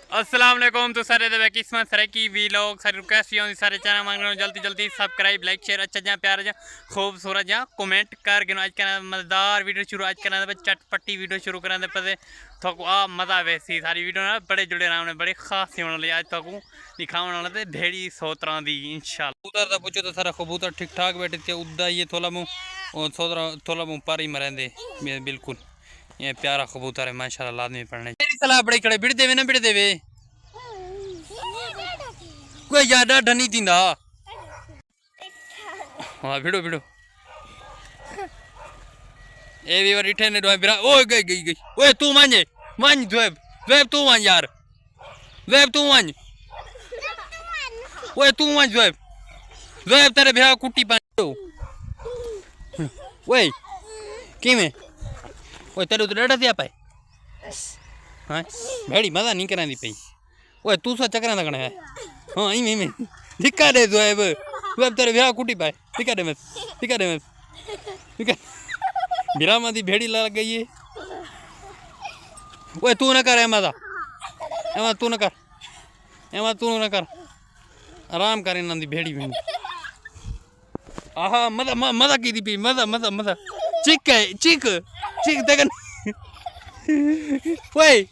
अस्सलाम वालेकुम। तो सारे दबे किस्मत सारे की वीलॉग सारे रिक्वेस्ट ये सारे चैनल मांग रहे हो जल्दी जल्दी सब्सक्राइब लाइक शेयर अच्छा जहाँ प्यार जा खूबसूरत जहाँ कमेंट कर गिनो आज करना मज़ेदार वीडियो शुरू आज करना चटपटी वीडियो शुरू करना पे थोको आ मज़ा वैसी सारी वीडियो ना बड़े जुड़े रहने बड़े खास होने लगे आज थोको दिखाने वाला थे भेड़ी 100 तरह की इंशाल्लाह। कबूतर तो पूछो तो सारा कबूतर ठीक ठाक बैठे थे उदा ये थोड़ा मुँह और थोड़ा मुँह पर ही मरेंदे बिल्कुल ये प्यारा कबूतर है माशाल्लाह लाजमी पढ़ने सलाह बड़े खड़े बिड़ देवे ना बिड़ देवे कोई ज्यादा ढनी थींदा हाँ भिड़ो भिड़ो ए भी वर इठे ने डोय बिरा ओए गई गई गई ओए तू मांजे मान ज़ुएब ज़ुएब तू मान यार ज़ुएब तू मान ओए तू मान ज़ुएब ज़ुएब तेरे बिरा कुट्टी पानी ओए किमें ओए तेरे तो डर दिया पाए हाँ भेड़ी मजा नहीं करानी पई ओए तू सा चक्कर लगना है हाँ इमे दिक्का दे ज़ुएब ज़ुएब तेरे बिरा कुट्टी पाए दिक्का दे मत दिक्का बिरा मादी भेड़ी लग गई है ओए तू न कर एमा तू न कर आराम कर इन्हां दी भेड़ी भी आहा मजा की दी पी मजा चिक है चिक देख ओए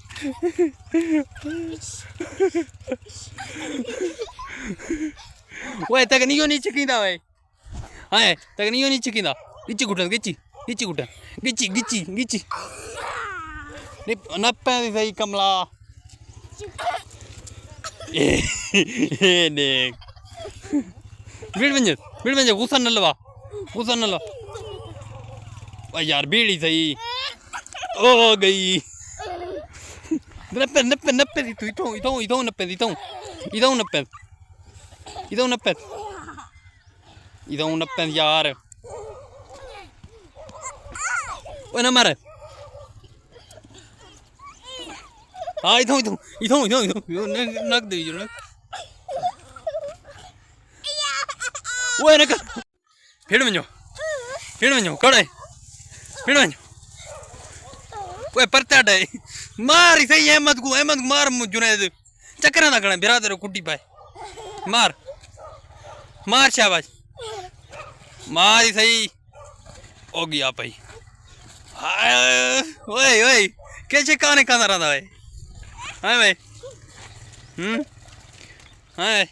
ओए तक नहीं नीचे कींदा ओए हां तक नहीं नीचे कींदा नीचे घुटन गिची घुटन गिची नप्पे सही कमला ए देख बीड़ बंज गुस्सा न लवा ओ यार बीड़ी सही ओ गई नप्पे दी तू इथों नप्पे यार ओए ना मार हाँ इथों नक दे जो ओए नक फिर बंजो कड़े फिर बंजो ओए परता डे मार सही अहमद को मार जुनैद चक्कर ना करना बिरादर कुट्टी पाए मार शाबाश मार सही हो गया भाई ओए कैसे काने खाना रहा है हाँ भाई हाँ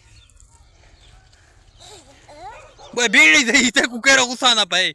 वो बीड़ी सही ते कुकेरा गुस्सा ना पाए